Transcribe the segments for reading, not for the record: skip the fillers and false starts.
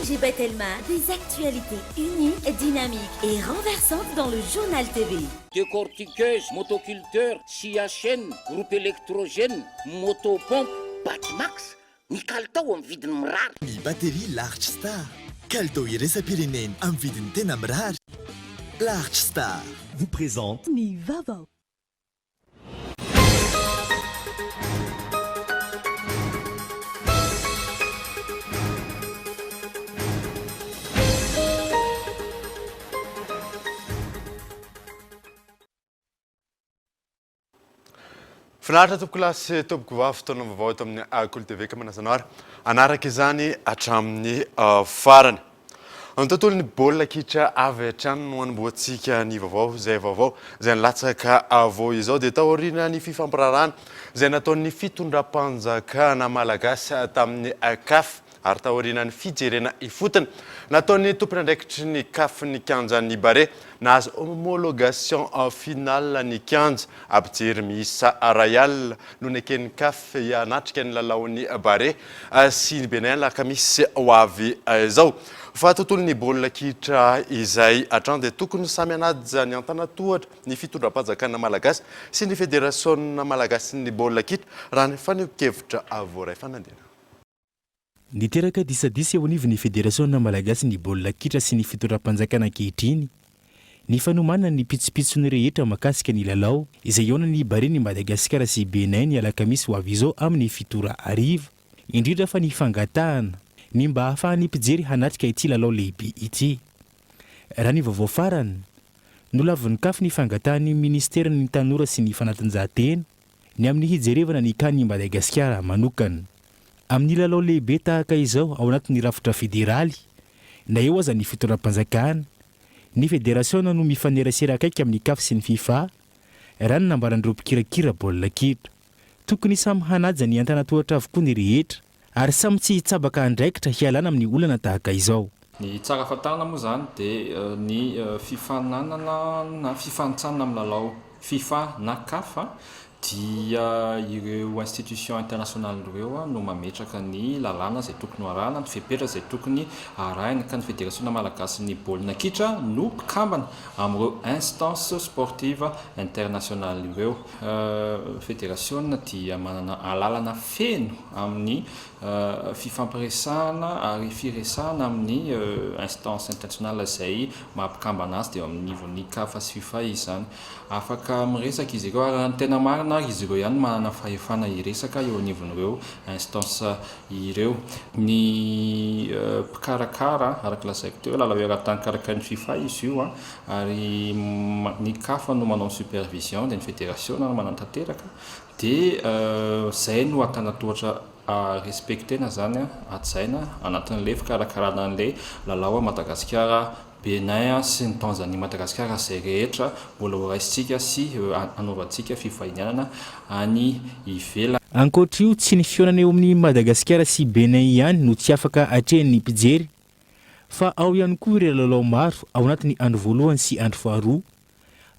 FG Batelma, des actualités uniques, dynamiques et renversantes dans le journal TV. Décortiqueuse, motoculteur, scia chaîne, groupe électrogène, motopompe, Batmax, ny kalitao amin'ny vidiny mirary. Ny batterie Large Star, kalitao iraisam-pirenena amin'ny vidiny tena mirary. Large Star vous présente Ny vaovao. Finaritra tompoko lasy tompoko vavy fotoana vaovao eto amin'ny Akolo TV ka manazanaro anaraka izany hatramin'ny farany. Amin'ny tontolon'ny baolina kitra avy hatrany no hanomboantsika ny vaovao izay nilatsaka avao izao dia taoriana ny fifampirarana izay nataon'ny fitondram-panjakana malagasy tamin'ny CAF ary taoriana ny fijerena ifotony nataon'ny tompon'andraikitry ny CAF ny kianjan'ny bare nahazo homologation finale ny kianja ampijery miisa Royal no neken'ny CAF hanatrika ny lalaon'ny bare sy ny Benin lakamisy ho avy izao. Fa tontolon'ny baolina kitra izay hatrany dia tokony samy hanaja ny antanatohatra ny fitondram-panjakana malagasy sy ny fédération malagasy ny baolina kitra raha ny faneho-kevitra voaray fanandena. Niteraka disadisa eo anivon'ny fédération malagasy ny baolina kitra sy ny fitondram-panjakana ankehitriny ny fanomanana ny pitsopitsony rehetra makasika ny lalao izay eo ny bare ny Madagasikara sy Benin ny alakamisy ho avy izao amin'ny fitora ariva indrindra fa ny fangatahana ny mba hahafahan'ny mpijery hanatrika ity lalao lehibe ity. Raha ny vaovao farany nolavin'ny CAF ny fangatahany ministera ny tanora sy ny fanatanjahantena ny amin'ny hijerevana ny kany Madagasikara manokana. Amin'ny lalao lehibe tahaka izao ao anatin'ny rafitra federaly na eo aza ny fitondram-panjakana ny fédération no mifanerasera akaiky amin'ny CAF sy ny FIFA raha ny nambaran'ireo mpikirakira baolina kitra. Tokony samy hanaja ny antanatohatra avokoa ny rehetra ary samy tsy hitsabaka andraikitra hialana amin'ny olana tahaka izao. Ny tsara fatarana moa zany dia ny fifananana na fifantsana amin'ny lalao FIFA na CAF dia ireo institution internationale ireo no mametraka ny lalàna izay tokony arahana, ny fepetra izay tokony arahina ka ny fédération malagasy ny baolina kitra no mpikambana amin'ireo instance sportive internationale ireo. Fédération dia manana alalana feno amin'ny fifampiresahana ary firesahana amin'ny instance internationale izay mampikambana azy dia amin'ny nivon'ny CAF sy FIFA izany. Afaka miresaka izy ireo ary tena marina izy ireo ihany manana fahefana iresaka eo anivon'ireo instance ireo. Ny mpikarakara araka lazaiko teo lalao ara-tany karakarin'ny FIFA izy io ary ny CAF no manao supervision dia ny fédération no manantanteraka dia zay no atanatohatra respectena zany atsaina anatin'ilay fikarakarana an'ilay lalao Madagasikara Benin sy ny Tanzanie Madagasikara zay rehetra mbola horaisitsika sy anaovantsika fifahinianana any ivelany. Ankoatra io tsy ny fionana eo amin'ny Madagasikara sy Benin ihany no tsy afaka atrehan'ny mpijery fa ao ihany koa ireo lalao maro ao anatin'ny andro voalohany sy andro faharoa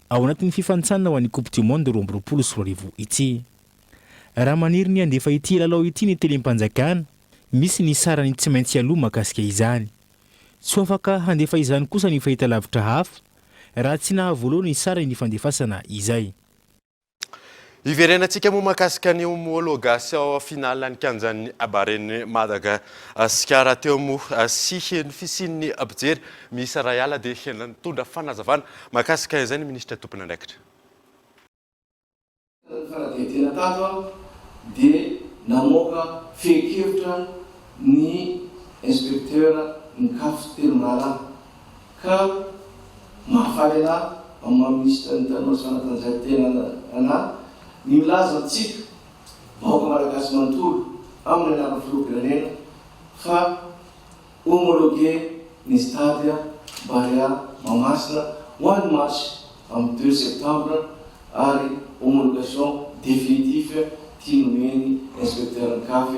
ao anatin'ny fifantsanana ho an'ny Coupe du Monde 2024 ity. Raha maniry ny andefa ity lalao ity ny telempanjakana misy ny sarany tsy maintsy aloha makasika izany. Tsy afaka handefa izany kosa ny fahita lavitra hafa raha tsy nahavoalohany sara ny fandefasana izay. Iverenantsika moa makasika ny homologation finale ny kianjan'ny baren'ny Madagasikara teo moa sy ny fisian'ny ampijery miisa Royal dia nitondra fanazavana makasika izay ny ministra tompon'andraikitra. Fanadihadiana tato dia namoaka fehi-kevitra ny inspecteur ny CAF telo miraharaha ka mahafaly anahy amin'ny ministra ny tanora sy fanatanjahantena anahy ny milaza antsika vahoaka malagasy manontolo amin'ny anarana filoham-pirenena fa homologué ny stade Barea Mahamasina ho an'ny match amin'ny 2 septembre ary homologation définitive tia nomeny inspecteur ny CAF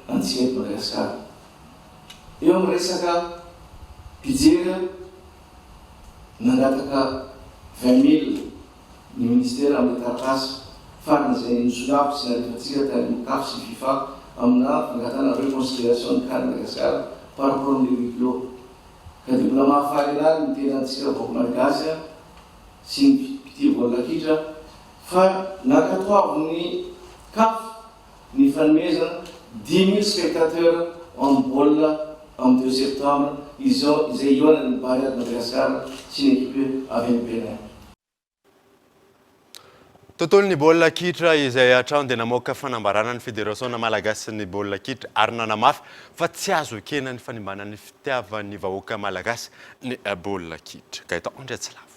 antsika eto Madagasikara. Eo amin'ny resaka mpijery nangataka 20,000 ny ministera amin'ny taratasy farany izay nisolafo sy narehefatsika tany CAF sy FIFA amina fangatana reconsidération ny CAN Madagasikara par rapport amin'ny 8 kilos. Ka dia mbola mahafaly ilahy ny tena antsika vaoko malagasy sy ny mpity baolina kitra fa nakatoavo ny CAF ny fanomezana 10 000 spectateurs amin'ny baolina amin'ny 2 septembre izay iolana ny Barea de Madagascar sy ny équipe avy amin'ny Benin. Tontolon'ny baolina kitra izay hatrany dia namoaka fanambarana ny Fédération Malagasy ny baolina kitra ary nanamafy fa tsy azo ekena ny fanimbana ny fitiavan'ny vahoaka malagasy ny baolina kitra. Gaëtan Andriatsilavo.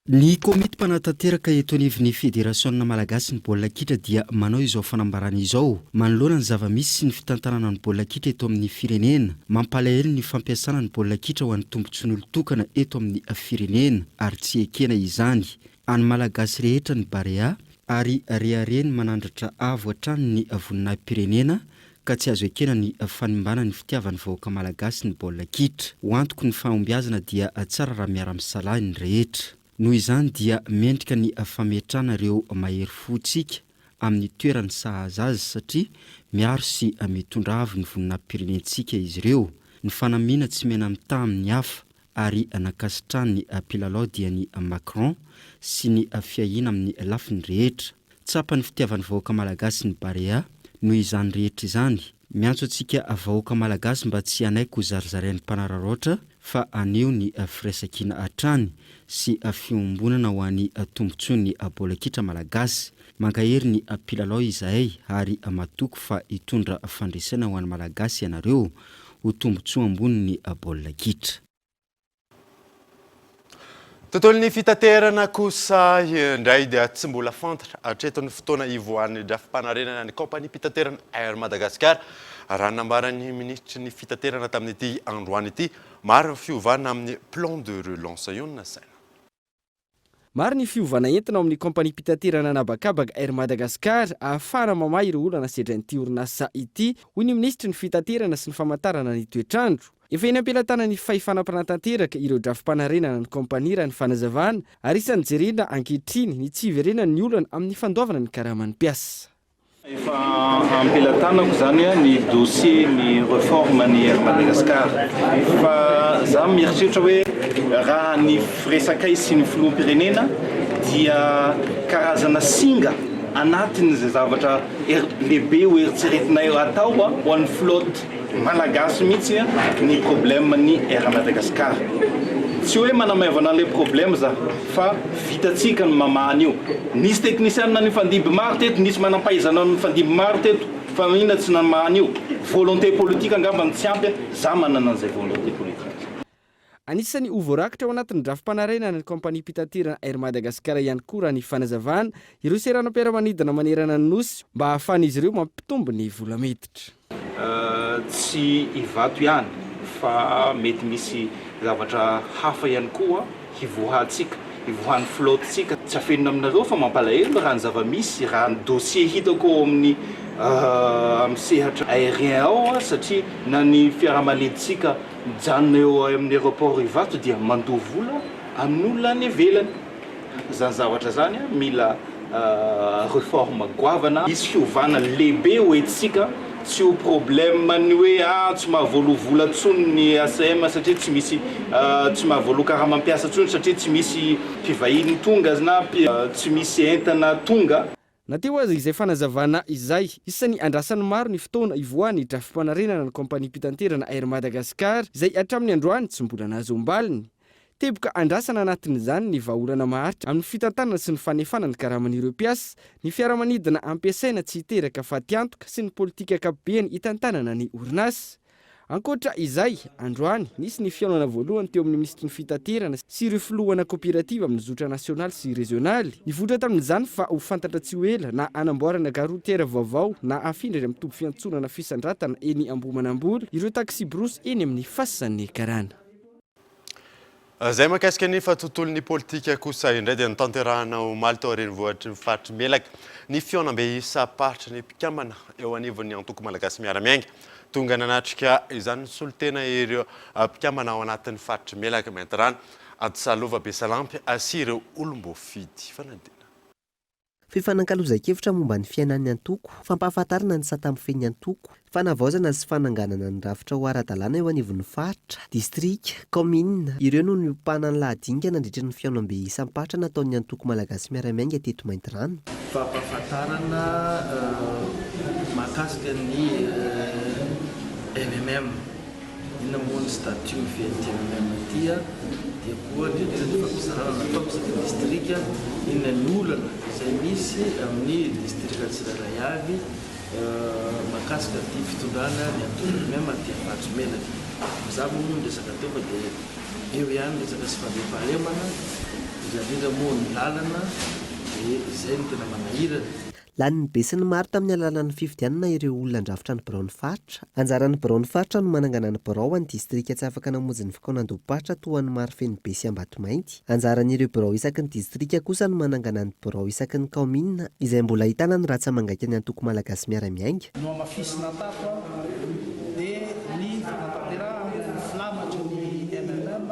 Ny komity mpanatanteraka eto anivon'ny Fédération Malagasy ny baolina kitra dia manao izao fanambarana izao manoloana ny zava-misy sy ny fitantanana ny baolina kitra eto amin'ny firenena, mampalahelo ny fampiasana ny baolina kitra ho an'ny tombontsoa tokana eto amin'ny firenena ary tsy ekena izany. Any malagasy rehetra ny Barea ary rehareny manandratra avo hatrany ny voninahim-pirenena ka tsy azo ekena ny fanimbana ny fitiavan'ny vahoaka malagasy ny baolina kitra. Ho antoko ny fahombiazana dia tsara raha miara-misalahy ny rehetra. Noho izany dia mendrika ny fametrana ireo mahery fotsika amin'ny toerany sahaza azy satria miaro sy mitondra avy ny voninahim-pirenentsika izy ireo. Ny fanamiana tsy mena mitaha amin'ny hafa ary nakasitrany ny mpilalao dia ny Macron sy ny fiahina amin'ny lafiny rehetra. Tsapa ny fitiavan'ny vahoaka malagasy ny Barea noho izany rehetra izany. Miantso antsika vahoaka malagasy mba tsy hanaiko zarizarain'ny mpanararoatra fa aneo ny firaisankina hatrany sy fiombonana ho an'ny tombontsoan'ny baolina kitra malagasy. Mankahery ny mpilalao izahay ary matoko fa hitondra fandresena ho an'ny malagasy ianareo ho tombontsoa ambony ny baolina kitra. Tontolon'ny fitaterana kosa indray dia tsy mbola fantatra hatreto ny fotoana ivoan'ny drafim-panarenana ny kompania mpitaterana Air Madagascar. Raha nambaran'ny ministry ny fitaterana tamin'ity androany ity, maro ny fiovana amin'ny plan de relance io na saina. Maro ny fiovana entina amin'ny kompania mpitaterana nabakabaka Air Madagascar ahafahana mamaha ireo olana sedran'ity orinasa ity, hoy ny ministry ny fitaterana sy ny famantarana ny toetrandro. Efa eny ampelatana ny fahifanam-panatanteraka ireo drafim-panarenana ny kompania raha ny fanazavana ary isan'ny jerena ankehitriny ny tsy hiverena ny olana amin'ny fandoavana ny karaman'ny mpiasa. Efa ampelantanako zany ny dossier ny réforme ny Air Madagascar. Fa za mieritreritra hoe raha ny firesakay sy ny filoham-pirenena dia karazana singa anatiny izay zavatra lehibe ho eritreretinay atao ho an'ny flotte malagasy mihitsy ny problème ny Air Madagascar. Tsy hoe manamaivana an'ilay problème za fa vitatsika ny mamahany io. Nisy teknisianina ny fandiby maro teto, nisy manampahaizana ny fandiby maro teto fa inona tsy namahany io. Volonté politique angamba ny tsy ampy, za manana an'izay volonté politique. Anisany ho voarakitra ao anatin'ny drafim-panarenana ny kompania mpitaterana Air Madagascar ihany koa raha ny fanazavana ireo seranam-piaramanidina manerana ny nosy mba ahafahan'izy ireo mampitombo ny vola miditra. Tsy hivato ihany fa mety misy zavatra hafa ihany koa hivoahantsika, hivoahan'ny flottesika. Tsy afenina aminareo fa mampalahelo raha ny zava-misy, raha ny dossier hitako amin'ny sehatra aérien ao satria na ny fiaramaniditsika mijanona eo amin'ny aéroport hivato dia mandoa vola amin'olona any ivelany. Zany zavatra zany mila réforme goavana, misy fiovana lehibe hoentsika. Tsy ho problème ny hoe tsy mahavoalo vola tsony ny ACM satria tsy misy tsy mahavoalo karaha mampiasa tsony satria tsy misy mpivahiny tonga na tsy misy entana tonga. Nateo azy izay fanazavana izay isany andrasany maro ny fotoana ivoany drafim-panarenana ny kompania mpitaterana Air Madagascar izay hatramin'ny androany tsy mbola nahazo ambaliny. Teboka andrasana anatin'izany ny vahaolana maharitra amin'ny fitantanana sy ny fanefana ny karaman'ireo mpiasa, ny fiaramanidina ampiasaina tsy hiteraka fatiantoka sy ny politika ankapobeny hitantanana ny orinasa. Ankoatra izay, androany nisy ny fiaonana voalohany teo amin'ny ministry ny fitaterana sy ireo filohana coopérative amin'ny zotra nasionaly sy regionaly. Nivoatra tamin'izany fa ho fantatra tsy ho ela na anamboarana garotiera vaovao na afindra amin'ny toby fiantsonana fisandratana eny Ambohimanamboly ireo taxi brosy eny amin'ny fasan'ny karana. Zay mahakasika ny fa tontolon'ny politika kosa indray dia nitanterahana ho maly tao renivohitry ny faritry melaka ny fiaonam-be isa-paritra ny mpikambana eo anivon'ny antoko malagasy miara-miainga. Tonga nanatrika izany solitena ireo mpikambana ao anatin'ny faritry melaka mentirana Adsalova Besalampy sy ireo olombofidy fanadina. Fifanan-kalozan-kevitra momba ny fiainan'ny antoko, fampahafantarana ny satam-pifehin'ny antoko, fanavaozana sy fananganana ny rafitra ho ara-dalàna eo anivon'ny faritra, distrika, commune. Ireo no niopahana ny lahadinika nandritra ny fiaolam-be isam-patra nataon'ny antoko malagasy miara-miainga teto Maintirano. Fampahafantarana mahakasika ny MMM. Inona moa ny statut mifety MMM dia koa ny fampizarana nataoko isaka distrika, inona ny olana izay misy amin'ny distrika tsirairay avy mahakasika ty fitondrana ny antoko MMM dia Afatsy Menaka. Za moa no resaka teo fa dia eo ihany resaka sy fandriam-pahalemana, indrindra moa ny lalana dia izay no tena manahirana. Lanin'ny be sy ny maro tamin'ny alalan'ny fifidianana ireo olona andrafitra ny birao ny faritra. Anjaran'ny birao ny faritra no manangana ny birao any distrika tsy afaka namonjy ny fokonan-doapatra toa ny Marifeny be sy Ambatomainty. Anjaran'ireo birao isaky ny distrika kosa no manangana ny birao isaky ny commune izay mbola ahitana ny ratsa mangaika ny antoko malagasy miara-miainga. No amafisina tato dia ny fanatanterahana ny filamatra ny MMM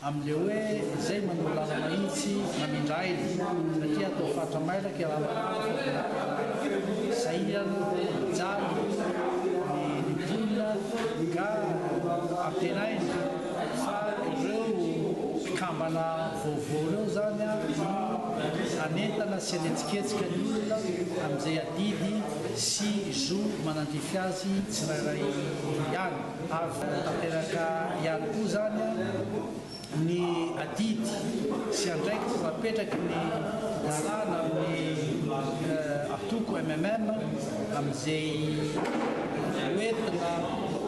amin'ilay hoe izay manao lalana mahitsy namindrainy satria atao fatra mailaka sahiana, mijaly, ny bolina nga amtenainy fa ireo mpikambana vaovao ireo zany anentana sy anetsiketsika ny olona amin'izay adidy sy zo manandrify azy tsirairay ihany. Avy tanteraka ihany koa zany ny adidy sy andraikitra mapetraky ny dalàna amin'ny atoko MMM amin'izay hoentina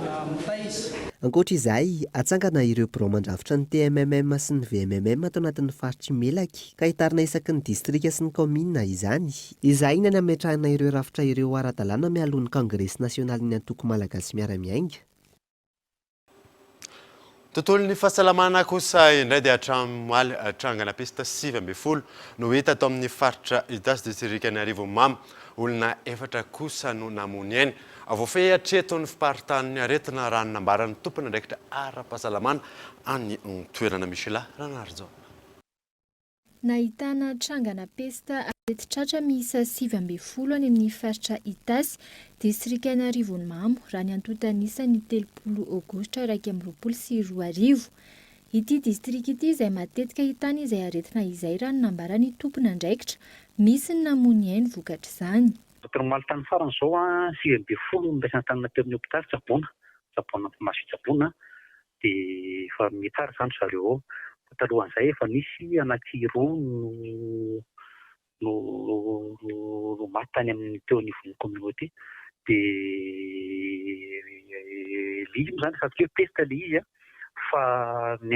na mitaisa. Ankoatra izay, atsangana ireo birao mandrafitra ny TMMM sy ny VMMM atao anatin'ny faritry Melaky, ka hitarina isaky ny distrika sy ny commune izany. Izay ny ametrahana ireo rafitra ireo ara-dalàna mialohan'ny Kangresy Nasionalin'ny Antoko Malagasy miara-miainga. Tontolon'ny fahasalamana kosa indray dia hatramoaly trangana pista 20 no hita atao amin'ny faritra Itasy distrika ny Arivomamy, olona 4 kosa no namony eny. Voafehy hatreto ny fiparitany aretina raha nambarany tompony ndraikitra ara-pahasalamana any toerana misy lahy Ranarjo. Nahitana trangana pesta areti-tratra miisa 20 any amin'ny faritra Itasy distrika ny Arivomamy raha ny antotanisa ny 3 Aogositra 2024. Ity distrika ity izay matetika hitany izay aretina izay raha ny nambarany tompony andraikitra misy ny namony eny vokatra izany. Tomaly tany farany zao 20 mbesan tany nateriny hôpitaly Tsabona masy Tsabona dia efa mitary zany zareo. Talohan'izay efa nisy anankiroa no maty tany amin'ny teo anivon'ny communauté dia lizy moa zany satria pesta le izy fa ny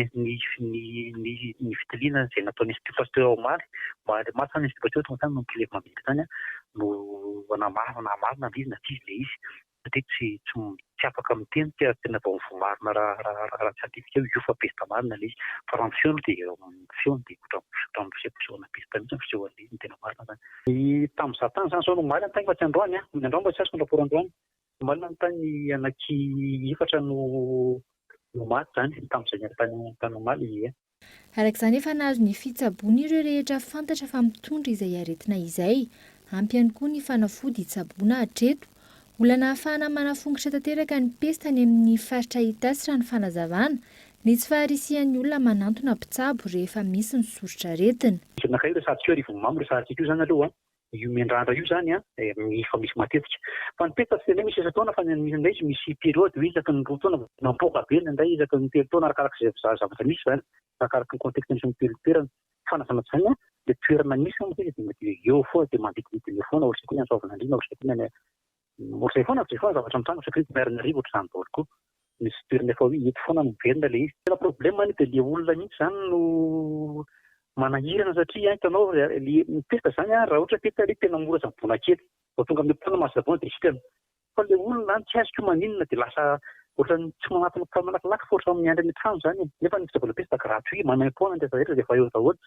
fitiliana izay nataony institut omaly maty zany institut tany no mpilevy mamilika zany no namarina le izy na tsy izy le izy satria tsy afaka miteny tena vao mivomarina raha scientifique io fa pesta marina le izy fa raha miseho dia miseho dia ohatrany pesta mihitsy miseho an'le izy tena marina zany. Tamin'izaho tany zany zao no omaly antany fa tsy androany ny androany mba tsy azoko raport androany omaly antany anaky 4 no maty zany tamin'izay tany omaly. Arak'izany efa nahazo ny fitsaboana ireo rehetra fantatra fa mitondra izay aretina izay. Ampy ihany koa ny fanafody itsaboana hatreto. Olana ahafahana manafongitra tanteraka ny pesta any amin'ny faritra Itasy raha ny fanazavana, ny tsy faharisian'ny olona manantona mpitsabo rehefa misy ny soritra aretina. Nakay resahantsika Arivomamy resahantsika io zany aloha io miandrandra io zany efa misy matetika. Fa ny pesta tsy tena misy isa-taona fa misy période hoe isaky ny 2 taona nampoaka be nandray isaky ny 3 taona arakaraka izay zavatra misy zany arakaraka ny contexte ny toerana. Fanazana zany le toerana misy dia eo foa dia mandikidikiny foana ohatrany koa ny Antsovanandriana ohatrany foana zavatra mitranga satria marina rivo ohatr'izany daholo koa. Misy toerana efa hoe eto foana miverina le izy. Tena problème dia le olona mihitsy zany no manahirana satria hitanao ny pesta zany raha ohatra pesta le tena mora savona kely vao tonga amin'ny mpitana masavona dia sitrana. Fa le olona tsy azoko maninona dia lasa ohatrany tsy manatona malakilaky fa ohatrany miandry amin'ny trano zany. Nefa ny fitsaboana pesta gratuit manam-poana ny rehetra dia efa eo daholo.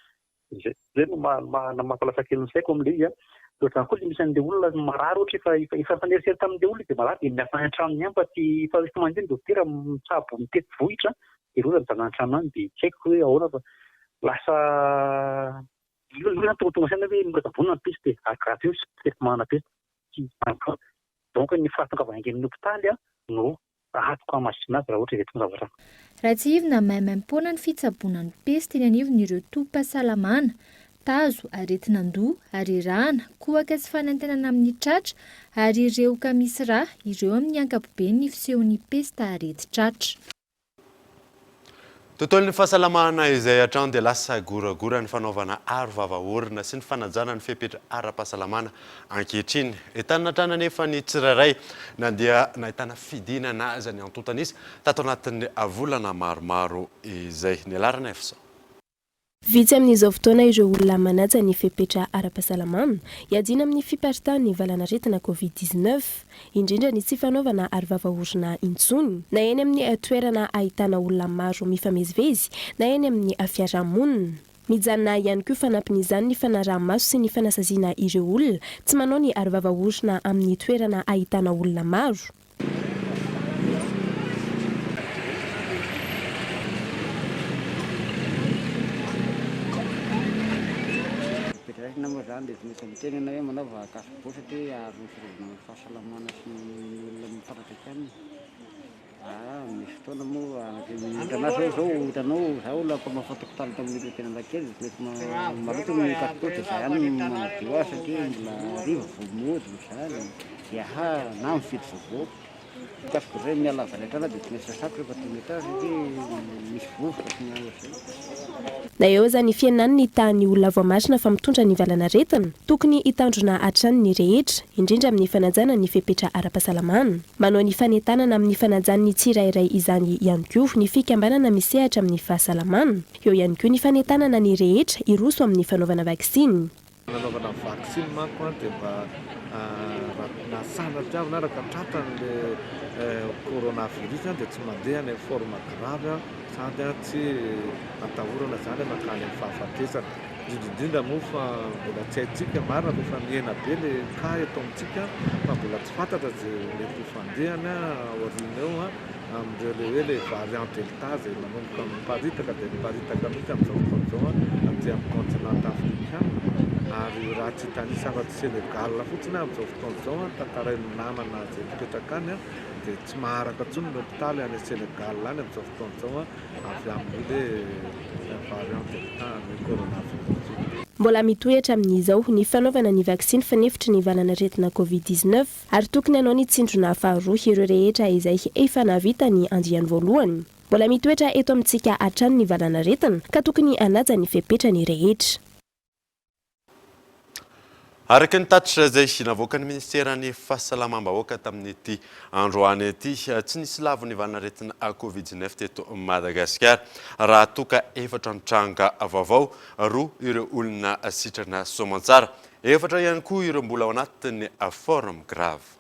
Zay no mampalasa kely ny saiko amin'ilay izy. Ohatrany koa misy an'ilay olona marary ohatra efa fanerisera tamin'ilay olona dia marary dia miafana an-trano ihany fa tsy fa tsy manjeny dokotera mitsabo mitety vohitra dia rosa mijanona an-trano any dia tsy haiko hoe ahoana fa lasa io totosaina hoe mbola pisy dia agraty io traitement pisy donc ny fahatongavana ny hôpitaly no atoko amasina azy raha ohatra izay tonga zavatra. Raha tsy ivona maimaim-poana ny fitsaboana ny pesy teny anivon'ireo tompam-pahasalamana, tazo, aretin'andoha, arirahana, kohaka sy fanantenana amin'ny tratra ary ireo ka misy rà ireo amin'ny ankapobeny ny fisehon'ny pesy taharety tratra. Tontolon'ny fahasalamana izay hatrany dia lasa goragora ny fanaovana aro vava-orona sy ny fanajana ny fepetra ara-pahasalamana ankehitriny. Entaninatrana nefa ny tsirairay na dia nahitana fidinana aza ny antontanisy tato anatin'ny volana maromaro izay nialarana efsa. Vitsy amin'izao fotoana ireo olona manaja ny fepetra ara-pahasalamana iadina amin'ny fiparitahan'ny valanaretina Covid-19, indrindra ny tsy fanaovana aro vava-orona intsony, na eny amin'ny toerana ahitana olona maro mifamezivezy, na eny amin'ny fiarahamonina. Mijanona ihany koa fanampin'izany ny fanaraha-maso sy ny fanasaziana ireo olona tsy manao ny aro vava-orona amin'ny toerana ahitana olona maro. Nama zany dia misy miteny hoe manao vahakasy satria aro firovana fahasalamana sy ny olona mifanakaiky aminy. Misy fotoana moa hitanao zao hitanao zao olona mpamafatoky talo tamin'ireo tena lakely mety maloto ny kasipôty izay ihany manadio azy satria mbola riva vomody zany dia na mifidy vaovao. Kasiko zay miala valentrana dia tsy misy sasako rehefa tonga satria misy vovoka sy miala zay. Na eo zany fiainany ny tahan'ny olona voamarina fa mitondra ny valanaretina, tokony hitandrona hatrany ny rehetra, indrindra amin'ny fanajana ny fepetra ara-pahasalamana. Manao ny fanentanana amin'ny fanajana ny tsirairay izany ihany koa ny fikambanana misehatra amin'ny fahasalamana. Eo ihany koa ny fanentanana ny rehetra iroso amin'ny fanaovana vaksiny. Nanaovana vaksiny manko dia mba nasandratra avy naraka tratran'le coronavirus dia tsy mandeha ny forme grave sady tsy atahorana zany makany amin'ny fahafatesana. Indrindra moa fa mbola tsy haintsika marina fa efa miaina be le cas eto amintsika fa mbola tsy fantatra zay mety fandehana aoriana eo amin'ireo hoe le variant delta zay manomboka miparitaka dia miparitaka mihitsy amin'izao fotoana izao aty amin'ny continent africain. Ary raha tsy hitanisa afa-tsy Sénégal fotsiny amin'izao fotoana izao tantarain'ny namana zay mipetraka any dia tsy maharaka intsony ny hôpitaly any Sénégal any amin'izao fotoana izao avy amin'ile variant delta ny coronavirus. Mbola mitoetra amin'izao ny fanaovana ny vaksiny fanefitry ny valanaretina Covid-19 ary tokony hanao ny tsindrona faharoa ireo rehetra izay efa navita ny andiany voalohany. Mbola mitoetra eto amintsika hatrany ny valanaretina ka tokony hanaja ny fepetra ny rehetra. Araka ny tatitra izay navoaka ny ministeran'ny fahasalamam-bahoaka tamin'ity androany ity tsy nisy lavo ny valanaretina Covid-19 teto Madagasikara raha toka efatra ny tranga vaovao, roa ireo olona sitrana soamantsara, efatra ihany koa ireo mbola ao anatin'ny forme grave.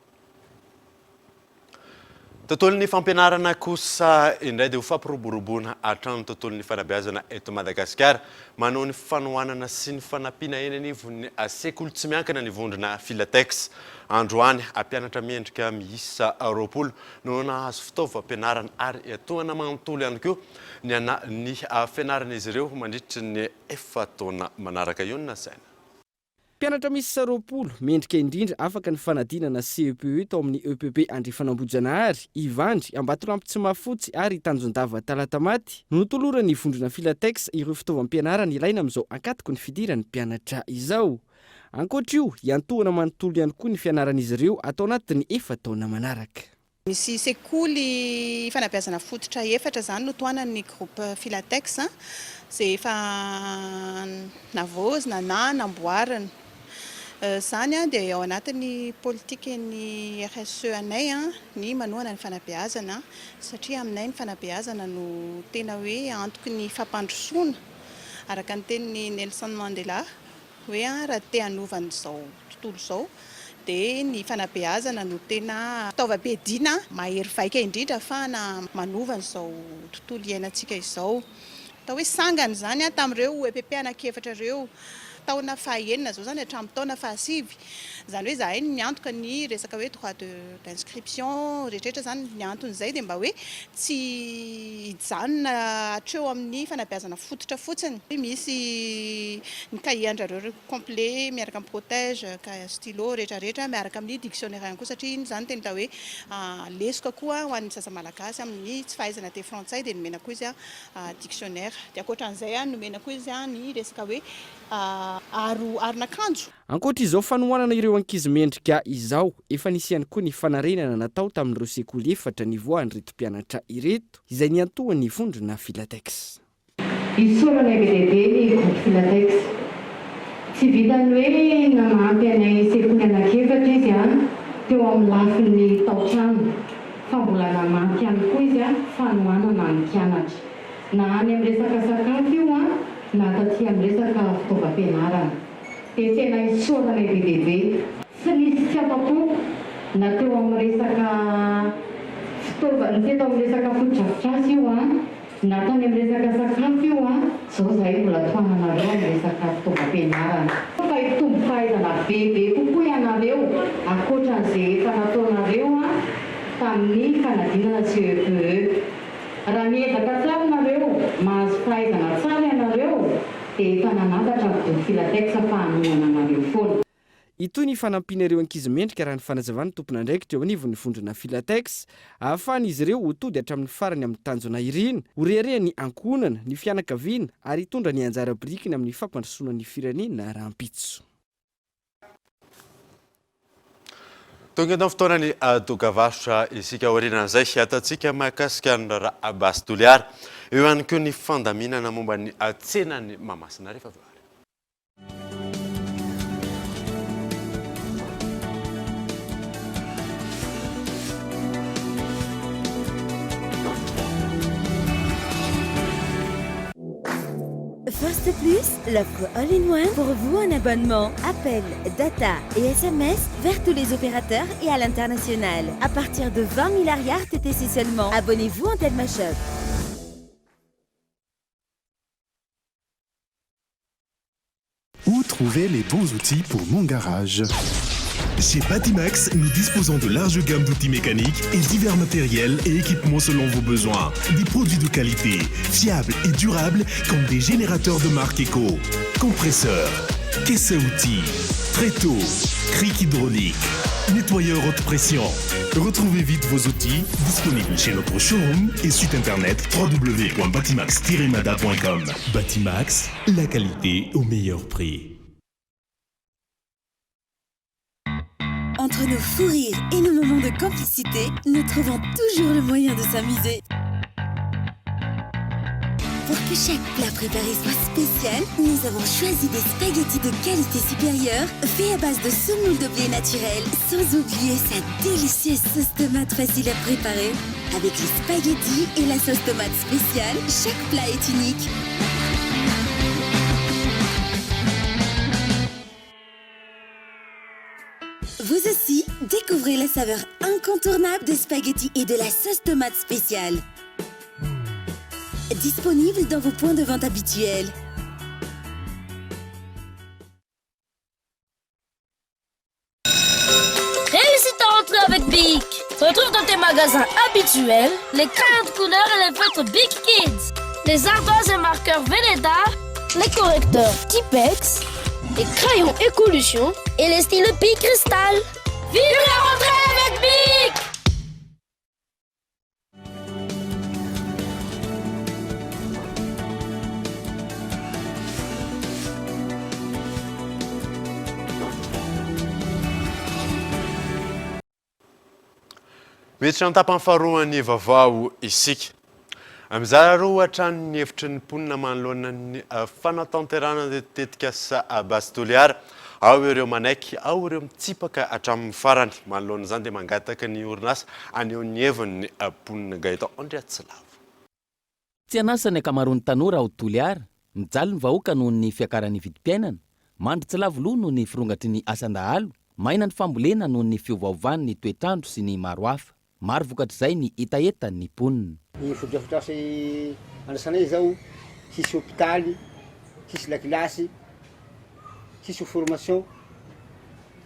Tontolon'ny fampianarana kosa indray dia ho fampiroboroboana hatrany tontolon'ny fanabeazana eto Madagasikara manao ny fanohanana sy ny fanampiana eny anivon'ny sekoly tsy miankina ny vondrona Filatex. Androany ampianatra miendrika miisa 20 no nahazo fitaovam-pianarana ary tohana manontolo ihany koa ny fianaran'izy ireo mandritry ny taona manaraka io na saina. Mpianatra misy 20 mendrika indrindra afaka ny fanadinana CEPE tao amin'ny EPP Andrifanambojanahary, Ivandry, Ambatolampy tsy mafotsy ary Tanjondava Talatamaty no notolorany vondrona Filatex ireo fitaovam-pianarana ilaina amin'izao ankatoko ny fidiran'ny mpianatra izao. Ankoatra io, iantohana manontolo ihany koa ny fianaran'izy ireo atao anatin'ny 4 taona manaraka. Misy sekoly fanabeazana fototra efatra zany no toanan'ny groupe Filatex zay efa navozina na namboarina. Zany dia ao anatin'ny politika ny RSE anay ny manohana ny fanabeazana satria aminay ny fanabeazana no tena hoe antoky ny fampandrosoana araka ny tenin'ny Nelson Mandela hoe raha te hanovana izao tontolo izao dia ny fanabeazana no tena fitaovam-piadiana mahery vaika indrindra ahafahana manovana izao tontolo iainantsika izao. Atao hoe sangany zany tamin'ireo EPP anankefatra ireo taona fahaenina zao zany hatramin'ny taona fahasivy zany hoe zahay miantoka ny resaka hoe droit d'inscription rehetrarehetra zany ny anton'izay dia mba hoe tsy hijanona hatreo amin'ny fanabeazana fototra fotsiny. Misy ny cahier andrareo complet miaraka amin'ny protège stylo rehetrarehetra miaraka amin'ny dictionnaire ihany koa satria iny zany teny ta hoe lesika koa ho an'ny sasa malagasy amin'ny tsy fahaizana teny frantsay dia nomena koa izy dictionnaire dia ankoatran'izay nomena koa izy ny resaka hoe aron'akanjo. Ankoatra izao fanohanana ireo ankizy mendrika izao efa nisy ihany koa ny fanarenana natao tamin'ireo sekoly efatra nivoahan'ny reto mpianatra ireto izay niantohan'ny vondrona Filatex. Isorana be ny groupe Filatex. Tsy vitany hoe nanampy anay sekoly anankiefatra izy teo amin'ny lafin'ny tao-trano fa mbola nanampy ihany koa izy fanohanana ny mpianatra. Na any amin'ny resaka sakafo io na taty amin'ny resaka fitaovam-pianarana. Dia tena isorana be. Tsy nisy tsy afa-po na teo amin'ny resaka fitaovana, teo amin'ny resaka fotodrafitrasa io na tany amin'ny resaka sakafo io zao zahay mbola tohananareo amin'ny resaka fitaovam-pianarana. Fa hitombo fahaizana bebe kokoa ianareo ankoatran'izay efa nataonareo tamin'ny fanadinana CEPE. Raha miezaka tsara nareo, mahazo fahaizana tsara ianareo dia efa nanantatra ny Filatex fa hanohana anareo foana. Itony fanampianareo ankizy mendrika raha ny fanazavana tompona andraikitra eo anivon'ny vondrona Filatex ahafahan'izy ireo ho tody hatramin'ny farany amin'ny tanjona iriny, ho reharehany ankohonana ny fianakaviana ary hitondra ny anjara birikiny amin'ny fampandrosoana ny firenena rahampitso. Tonga eto fotoanany dokavarotra isika aorianan'izay ataontsika mahakasika ny raha Bastoliara eo ihany koa ny fandaminana momba ny tsenany Mahamasina rehefa avy. First Plus, l'offre all-in-one pour vous en abonnement, appel, data et SMS vers tous les opérateurs et à l'international. À partir de 20 milliards TTC seulement, abonnez-vous en Telma Shop. Où trouver les bons outils pour mon garage? Chez Batimax, nous disposons de larges gammes d'outils mécaniques et divers matériels et équipements selon vos besoins. Des produits de qualité, fiables et durables comme des générateurs de marque Eco, compresseurs, caisses à outils, tréteaux, cric hydraulique, nettoyeur haute pression. Retrouvez vite vos outils disponibles chez notre showroom et site internet www.batimax-mada.com. Batimax, la qualité au meilleur prix. Entre nos fous rires et nos moments de complicité, nous trouvons toujours le moyen de s'amuser. Pour que chaque plat préparé soit spécial, nous avons choisi des spaghettis de qualité supérieure, faits à base de semoule de blé naturel, sans oublier sa délicieuse sauce tomate facile à préparer. Avec les spaghettis et la sauce tomate spéciale, chaque plat est unique. Vous aussi, découvrez la saveur incontournable des spaghettis et de la sauce tomate spéciale. Disponible dans vos points de vente habituels. Réussis ta rentrée avec BIC. Retrouve dans tes magasins habituels les crayons de couleur et les feutres BIC Kids, les ardoises et marqueurs Velleda, les correcteurs Tipex, les crayons Écolution et les stylos Bic Cristal. Vive la rentrée avec BIC! Miditra amin'ny tapany faharoan'ny vaovao isika. Amin'izay ohatra ny hevitry ny mponina manoloana ny fanatanterahana tetika sa Bastoliara. Ao ireo manaiky, ao ireo mitsipaka hatramin'ny farany. Manoloana izany dia mangataka ny orinasa aneo ny hevin'ny mponina Gaëtan Andriatsilavo. Tsy anasa ny akamaroan'ny tanora ao Toliara, mijaly ny vahoaka noho ny fiakaran'ny vidim-piainana, mandry tsy lavoloha noho ny firongatry ny asan-dahalo, maina ny fambolena noho ny fiovaovan'ny ny toetrandro sy ny maro hafa. Maro vokatr'izay ny etaeta ny mponina. Ny fodrafitrasa andrasanay zao sisy hôpitaly, sisy lakilasy, sisy formation.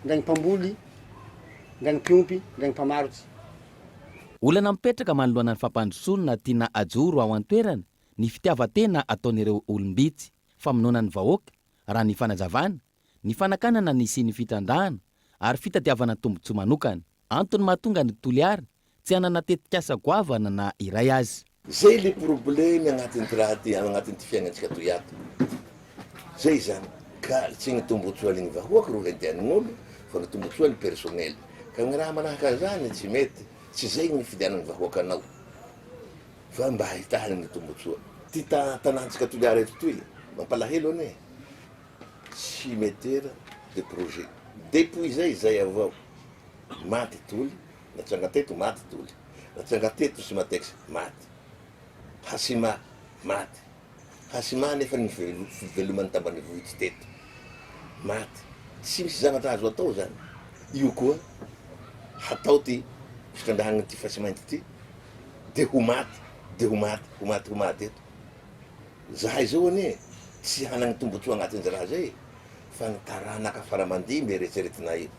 ndragny mpamboly ndragny mpiompy ndragny mpamarotsy. Olana mipetraka manoloana ny fampandrosoana tiana ajoro ao an-toerana ny fitiavan-tena ataon'ireo olombitsy famonoana ny vahoaka raha ny fanazavana ny fanakanana ny sy ny fitandrahana ary fitadiavana tombotsoa manokana antony mahatonga ny toliara tsy hanana tetikasa goavana na iray azy. Zay le problème agnatin'ny raha ty agnatin'ny fiainantsika toy ato. Zay zany ka tsy ny tombotsoa ny vahoaka ro hentean'olo fa ny tombotsoa ny personnel. Ka ny raha manahaka an'izany tsy mety, tsy zay ny fidianany vahoaka anao. Fa mba ahitahany ny tombotsoa. Ty tanàntsika toliara eto toy, mampalahelo ane. Cimetière de projet. Depuis zay avao. Maty toly, natranga teto maty toly. Natranga teto Simatex maty. Hasima maty. Hasima nefa ny fivelomany tambany vohitsy teto. Maty. Tsy misy zavatra azo atao zany. Io koa hatao ty fitrandrahana ty fasimainty ty de ho maty, de ho maty, ho maty, ho maty eto. Zahay zao ane tsy hanagny tombotsoa agnatin'ny raha zay fa ny taranaka faramandimby eritreretina io.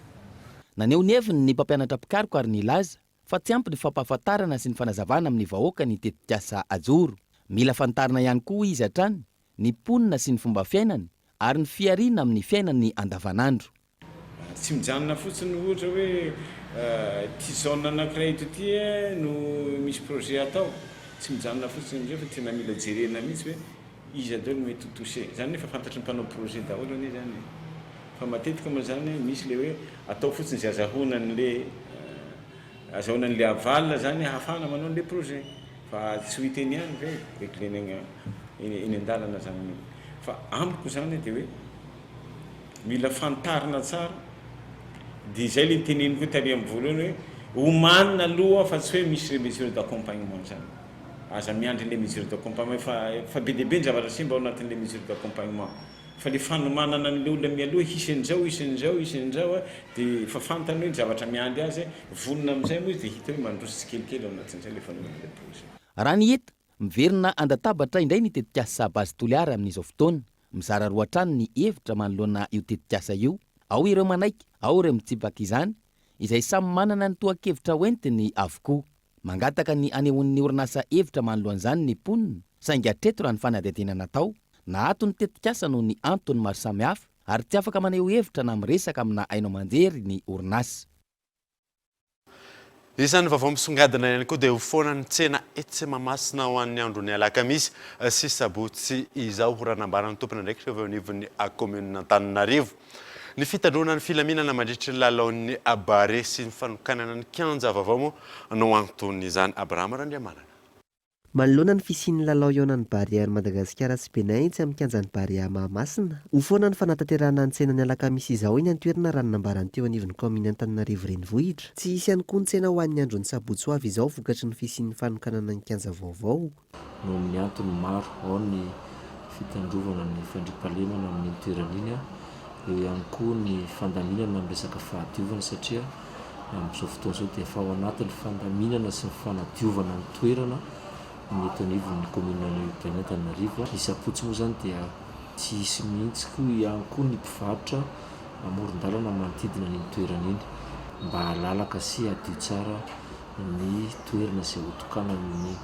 Naneo ny heviny ny mpampianatra pikariko ary nilaza fa tsy ampy ny fampahafantarana sy ny fanazavana amin'ny vahoaka ny tetikasa ajoro. Mila fantarina ihany koa izy hatrany ny ponina sy ny fomba fiainany ary ny fiarina amin'ny fiainany andavanandro. Tsy mijanona fotsiny ohatra hoe ty zone anankiray eto ty no misy projet atao. Tsy mijanona fotsiny amizay fa tena mila jerena mihitsy hoe izy adao no mety touché. Zany nefa fantatry ny mpanao projet daholo ane zany. Fa matetika moa zany misy le hoe atao fotsiny zay azahoanan'le avalina zany hahafana manao an'le projet. Fa tsy ho hiteny ihany ve regleny eny an-dalana zany. Fa amiko zany de hoe mila fantarina tsara. De zay le teneny koa tary amin'ny voalohany hoe omanina aloha fa tsy hoe misy mesure d'accompagnement zany. Aza miandry le mesure d'accompagnement fa be dia be ny zavatra simba ao anatin'le mesure d'accompagnement. Fa le fanomanana an'le olona mialoha isin'izao de fa fantany hoe ny zavatra miandry azy vonona amin'izay moa izy de hita hoe mandroso tsikelikely ao anatin'izay le fanomanana projet. Raha ny heta miverina andatabatra indray ny tetikasa bazy toliara amin'izao fotoana. Mizara roa trano ny hevitra manoloana io tetikasa io. Ao ireo manaiky, ao ireo mitsipaka izany, izay samy manana ny toa-kevitra hoentiny avokoa. Mangataka ny anehoan'ny orinasa hevitra manoloan'izany ny ponina, saingy hatreto raha ny fanadihadiana natao, na atony tetikasa noho ny antony maro samihafa, ary tsy afaka maneho hevitra na miresaka amina ainao manjery ny orinasa. Isan'ny vaovao misongadina ihany koa dia ho foana ny tsena Etsemamasina ho an'ny andron'ny alakamisy sy sabotsy izao ho ranambarany tompony ndraiky rehefa anivon'ny commune Antananarivo. Ny fitandrona ny filaminana mandritry ny lalaon'ny Abare sy ny fanokanana ny kianja vaovao moa no antony izany. Abraham Randriamanana. Manoloana ny fisian'ny lalao ionan'ny Barea ny Madagasikara sy Benin tsy amin'ny kianjan'ny Barea Mahamasina. Ho foana ny fanatanterahana ny tsenany alakamisy izao iny an-toerana raha nambarany teo anivon'ny commune Antananarivo renivohitra. Tsy hisy ihany koa ny tsena ho an'ny andron'ny sabotsy ho avy izao vokatry ny fisian'ny fanokanana ny kianja vaovao. No amin'ny antony maro ao ny fitandrovana ny fandriampahalemana amin'ny toerana iny, eo ihany koa ny fandaminana amin'ny resaka fahadiovana satria amin'izao fotoana izao dia efa ao anatin'ny fandaminana sy ny fanadiovana ny toerana ny eto anivon'ny commune Antananarivo. Ny sabotsy moa zany dia tsy hisy mihitsy koa ihany koa ny mpivarotra amoron-dalana manodidina ny toerana iny mba halalaka sy hadio tsara ny toerana izay hotokana amin'ny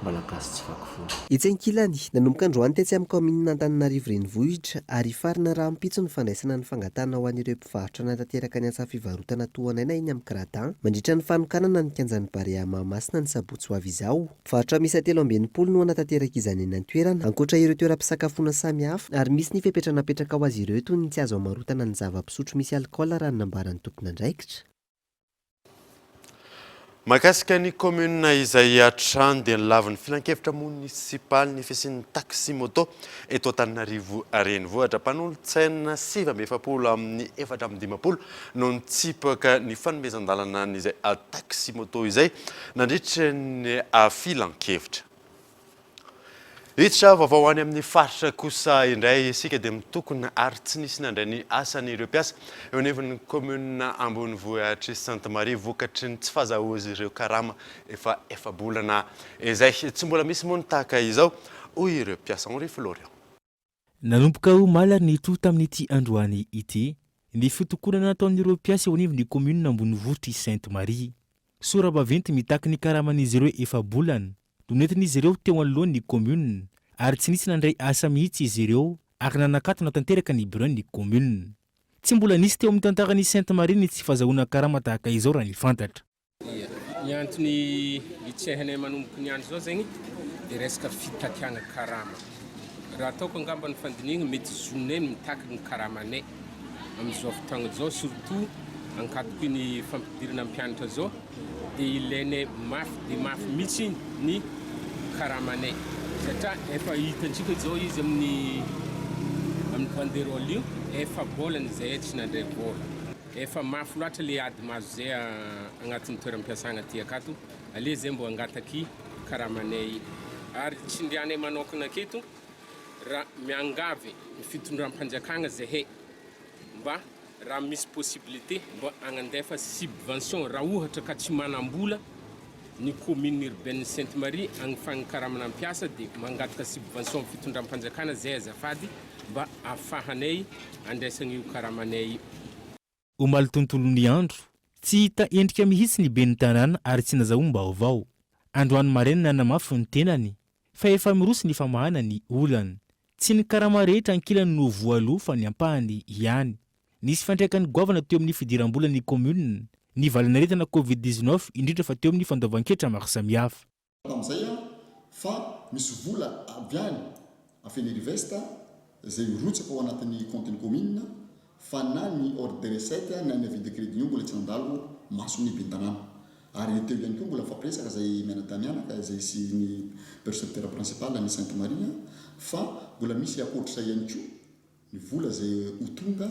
malagasy tsy vaky foana. Etsy ankilany nanomboka androany tetsy amin'ny commune Antananarivo renivohitra ary farina raha ampitso ny fandraisana ny fangatana ho an'ireo mpivarotra natateraka ny asa fivarotana tohanaina iny amin'ny Kradin mandritra ny fanokanana ny kianjan'ny Barea Mahamasina ny sabotsy ho avy izao. Mpivarotra miisa 3 no natateraka izany eny an-toerana ankoatra ireo toeram-pisakafoana samihafa ary misy ny fepetranapetraka ho azy ireo toy ny tsy azo amarotana ny zava-pisotro misy alikaola raha ny nambaran'ny tompona andraikitra. Mahakasika ny commune izay hatrany dia nilavin'ny filan-kevitra munisipaly ny fisian'ny taxi moto eto Antananarivo renivohitra. Mpanolontsaina 770 amin'ny 450 no nitsipaka ny fanomezan-dalana n'izay taxi moto izay nandritra ny filan-kevitra. Hiditra vaovao any amin'ny faritra kosa indray isika dia mitokona ary tsy nisy nandray ny asan'ireo mpiasa eo anivon'ny commune Ambonivohitra Sainte Marie vokatry ny tsy fahazahozy ireo karama efa bolana izay tsy mbola misy moa ny tahaka izao hoy ireo mpiasa Henri Florian. Nanomboka ho mala ny tro tamin'ity androany ity ny fitokonana nataon'ireo mpiasa eo anivon'ny komuna ambonivohitry Sainte Marie. Sora-baventy mitaky ny karaman'izy ireo efa bolana no nentin'izy ireo teo anolohan'ny komuna ary tsy nisy nandray asa mihitsy izy ireo ary nanakatona tanteraka ny bureau-ny komuna. Tsy mbola nisy teo amin'ny tantaran'ny Sainte Marie ny tsy fahazahoana karama tahaka izao raha ny fantatra. Ny antony itsehanay manomboky ny andro zao zegny dia resaka fitakiagna karama. Raha ataoko angamba ny fandinigny mety zonay mitaky ny karamanay amin'izao fotoagna zao, surtout ankatoky ny fampidirana mpianatra zao dia ilainay mafy dia mafy mihitsy ny karamanay satria efa hitantsika zao izy amin'ny banderole io efa bolany zay tsy nandray bola. Efa mafy loatra le ady mazo zay agnatin'ny toeram-piasagna ty akato, ale zay mbo angataky karamanay ary tsindrianay manokana aketo raha miangavy ny fitondram-panjakagna zahay mba raha misy possibilité mba agnandefa subvention raha ohatra ka tsy manambola ny commune urbaine Sainte Marie agnifagny karamana ampiasa dia mangataka subvention fitondram-panjakana zay azafady mba afahanay andraisagna io karamanay. Omaly tontolon'ny andro tsy hita endrika mihitsy ny ben'ny tanàna ary tsy nazahoam-baovao. Androany maraina namafy ny tenany fa efa miroso ny famahana ny olana. Tsy ny karama rehetra ankilany no voaloha fa ny ampahany ihany. Nisy fandraikan'ny govana teo amin'ny fidiram-bola ny komuna ny valanaretana COVID-19 indrindra fa teo amin'ny fandaovan-ketra maro samihafa. Amin'izay fa misy vola avy any Afenirivesta zay rotsaka ao anatin'ny compte-ny komuna fa na ny ordre de recette na ny avis de crédit io mbola tsy nandalo masony bentanàna. Ary teo ihany koa mbola fampiresaka zay mianadamianaka zay sy ny percepteur principal ny Sainte Marie fa mbola misy akoatr'izay ihany koa ny vola zay ho tonga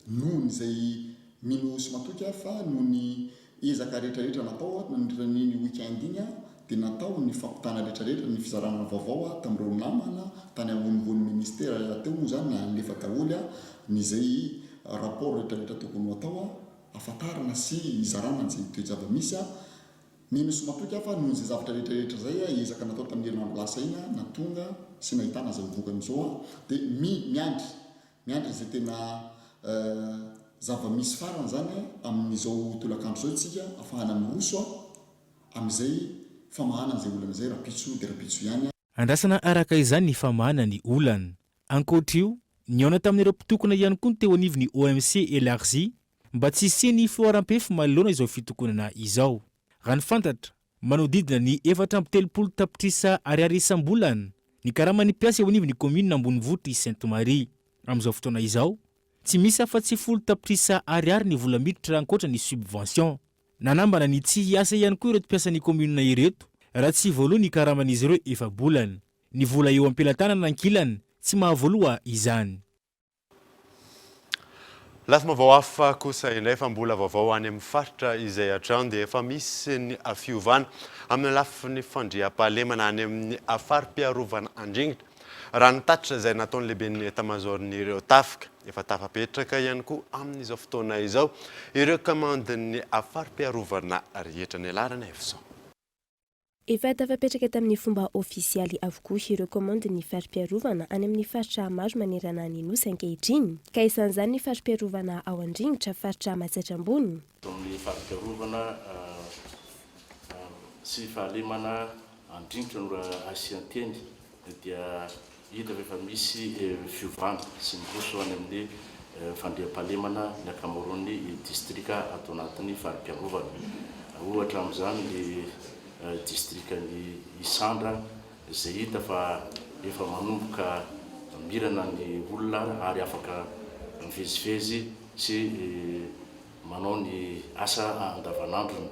noho ny zay mino sy matoka fa noho ny ezaka rehetrarehetra natao ny weekend igny dia natao ny fampitana rehetrarehetra ny fizarana vaovao tamin'ireo namana tany ambonimbony ministera teo moa zany na lefa daholo ny zay rapport rehetrarehetra tokony atao afatarana sy izarana zay toejava misy mino sy matoka fa noho zay zavatra rehetrarehetra zay ezaka natao tamin'ny herinandro lasa iny natonga sy nahitana zay vokany zao dia miandry zay tena zava-misy farany zany amin'izao tolakandro zao tsika afahana miroso amin'izay famahana zay olana zay rapitso dia rapitso ihany. Andrasana araka izany ny famahana ny olana. Ankoatr'io niona tamin'ireo mpitokona ihany koa ny teo anivon'ny OMC élargi mba tsy hisiany filoaram-pefy manoloana izao fitokonana izao. Raha ny fantatra manodidina ny 430 tapitrisa ariary isam-bolana ny karamany mpiasa eo anivon'ny komuna ambonivohitry Sainte Marie. Amin'izao fotoana izao tsy misy afa-tsy 10 tapitrisa ariary ny vola miditra ankoatra ny subvention. Nanambana ny tsy hiasa ihany koa ireto mpiasan'ny komuna ireto raha tsy voaloha ny karaman'izy ireo efa bolana. Ny vola eo am-pelantanana ankilany tsy mahavoaloha izany. Lafima vaoafa kosa indray fa mbola vaovao any amin'ny faritra izay hatrany dia efa misy ny fiovana amin'ny lafin'ny fandriam-pahalemana any amin'ny afari-piarovana andringitra. Raha nitatitra izay nataon'ny lehiben'ny etamajorn'ireo tafika efa tafapetraka ihany koa amin'izao fotoana izao ireo kamandin'ny afari-piarovana rehetra ny alarana efson. Efa tafapetraka tamin'ny fomba ofisialy avokoa ireo komande ny fari-piarovana any amin'ny faritra maro manerana ny nosy ankehitriny ka isan'izany ny fari-piarovana ao andringitra faritra Matsaitrambony. Amin'ny fari-piarovana sy fahalemana andringitra no asianteny dia hita efa misy fiovana sy miroso any amin'ny fandriam-pahalemana ny akamaroan'ny distrika ato anatin'ny fari-piarovana. Ohatra amin'izany ny distrikany Isandra izay hita fa efa manomboka mirana ny olona ary afaka mivezivezy sy manao ny asa andavanandrony.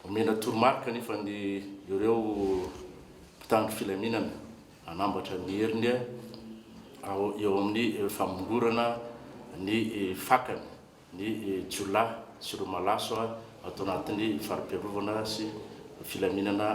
Omena toromarika nefa ny ireo mpitandro filaminana anambatra ny heriny eo amin'ny famongorana ny fakany ny jiolahy sy ireo malaso atao anatin'ny fari-piarovana sy filaminana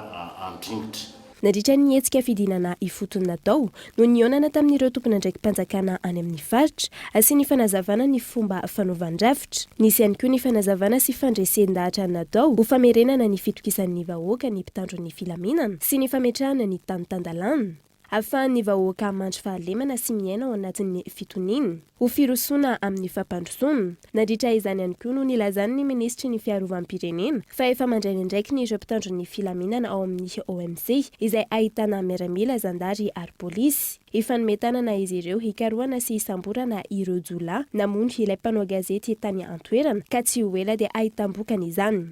andringitra. Nandritra ny hetsika fidinana ifotony natao no nionana tamin'ireo tompona ndraiky mpanjakana any amin'ny faritra sy ny fanazavana ny fomba fanaovan-drafitra. Nisy ihany koa ny fanazavana sy fandresen-dahatra natao ho famerenana ny fitokisan'ny vahoaka ny mpitandro ny filaminana sy ny fametrahana ny tany tandalana ahafahan'ny vahoaka mandry fahalemana sy miaina ao anatin'ny fitoniny ho firosoana amin'ny fampandrosoana. Nandritra izany ihany koa no nilazany ny ministry ny fiarovam-pirenena fa efa mandraina indraiky ny ireo mpitandro ny filaminana ao amin'ny OMC izay ahitana miaramila, zandary ary polisy. Ifanometanana izy ireo hikarohana sy hisamborana ireo jolahy namono ilay mpanao gazety tany an-toerana ka tsy ho ela dia ahitam-bokany izany.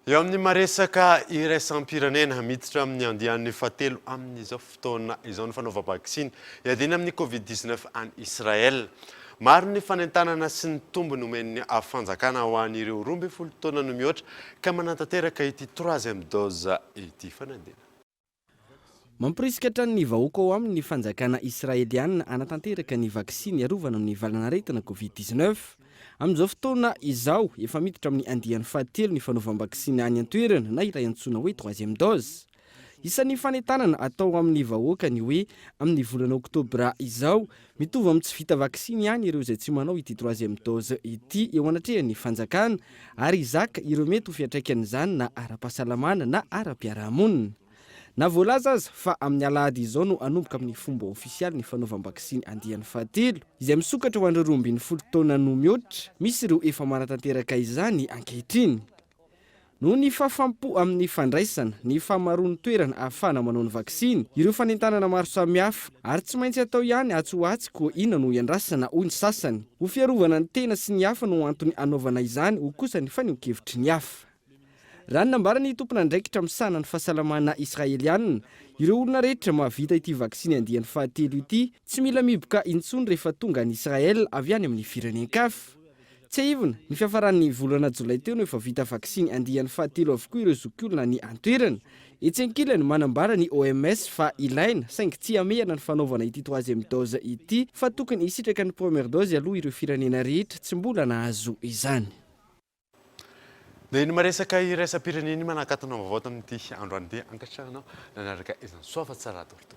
Eo amin'ny maresaka iraisam-pirenena miditra amin'ny andian'ny fahatelo amin'izao fotoana izao ny fanaova vaksiny iadina amin'ny Covid-19 any Israel. Maro ny fanentanana sy ny tombony omen'ny fanjakana ho an'ireo 12 taona no mihoatra ka manantanteraka ity 3e dose ity fanandina. Mampirisika hatrany vahoaka ao amin'ny fanjakana israeliana anatanteraka ny vaksiny arovana amin'ny valanaretina Covid-19. Amin'izao fotoana izao efa miditra amin'ny andian'ny fahatelo ny fanaovam-baksiny any an-toerana na ilay antsoina hoe 3e dose. Isan'ny fanentanana atao amin'ny vahoaka ny hoe amin'ny volana oktobra izao mitovy amin'ny tsy vita vaksiny ihany ireo izay tsy manao ity 3e dose ity eo anatrehan'ny fanjakana ary izaka ireo mety ho fiantraikan'izany na ara-pahasalamana na ara-piarahamonina. Na voalaza aza fa amin'ny alahady izao no anomboka amin'ny fomba ofisialy ny fanaovam-baksiny andian'ny fahatelo izay misokatra ho an'ireo 12 taona no mihoatra, misy ireo efa manatanteraka izany ankehitriny. Noho ny fahafampo amin'ny fandraisana, ny fahamaroan'ny toerana ahafahana manao ny vaksiny, ireo fanentanana maro samihafa ary tsy maintsy atao ihany atsoatsiko inona no iandrasana hoy ny sasany. Ho fiarovana ny tena sy ny hafa no antony anaovana izany ho kosa ny faneho-kevitry ny hafa. Raha ny nambarany tompona andraikitra misana ny fahasalamana israeliana, ireo olona rehetra mahavita ity vaksiny andian'ny fahatelo ity tsy mila miboka intsony rehefa tonga any Israel avy any amin'ny firenen-kafa. Tsy aivona, ny fiafaran'ny volana jolay teo no efa vita vaksiny andian'ny fahatelo avokoa ireo zokiolona ny antoerana. Etsenkilany manambara ny OMS fa ilaina saingy tsy amehana ny fanaovana ity 3e dose ity fa tokony hisitraka ny 1e dose aloha ireo firenena rehetra tsy mbola nahazo izany. Dia ny maresaka iraisam-pirenena manakatana vaovao tamin'ity andro andeha ankatrahanao nanaraka izany soafa tsara torto.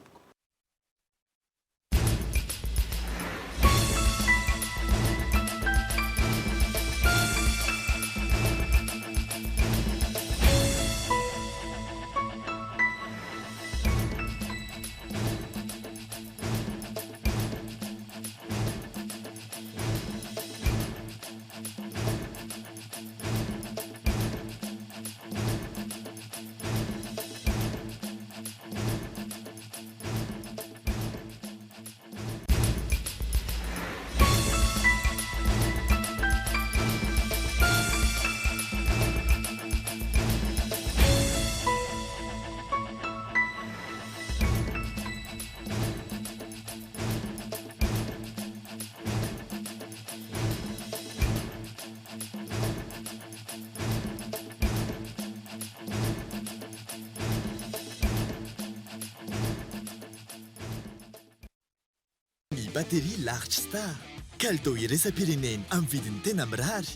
Batterie Large Star. Kalitao iraisam-pirenena amin'ny vidiny tena mirary.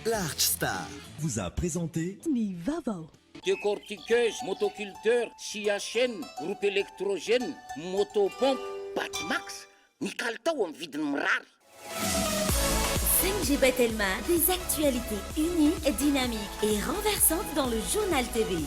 Large Star vous a présenté Ny Vavao. Décortiqueuse, motoculteur, scie à chaîne, groupe électrogène, motopompe, Batimax. Ny kalitao amin'ny vidiny mirary. 5G Batelma, des actualités uniques, dynamiques et renversantes dans le journal TV.